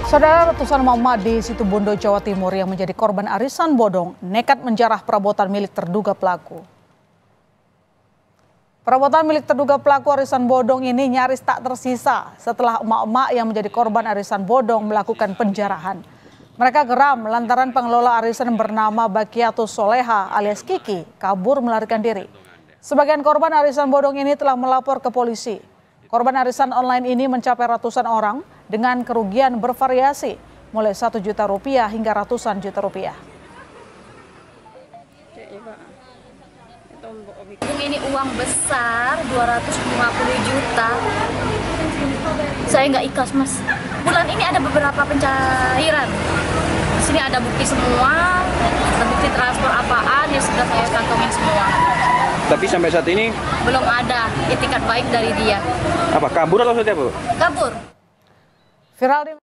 Saudara, ratusan emak-emak di Situbondo, Jawa Timur yang menjadi korban arisan bodong nekat menjarah perabotan milik terduga pelaku. Perabotan milik terduga pelaku arisan bodong ini nyaris tak tersisa setelah emak-emak yang menjadi korban arisan bodong melakukan penjarahan. Mereka geram lantaran pengelola arisan bernama Bakiatus Soleha alias Kiki kabur melarikan diri. Sebagian korban arisan bodong ini telah melapor ke polisi. Korban arisan online ini mencapai ratusan orang dengan kerugian bervariasi mulai 1 juta rupiah hingga ratusan juta rupiah. Ini uang besar 250 juta. Saya nggak ikhlas, Mas. Bulan ini ada beberapa pencairan. Di sini ada bukti semua, ada bukti transfer apaan yang sudah saya kantongin semua. Tapi sampai saat ini belum ada itikat baik dari dia. Apa kabur atau seperti apa? Kabur. Viral di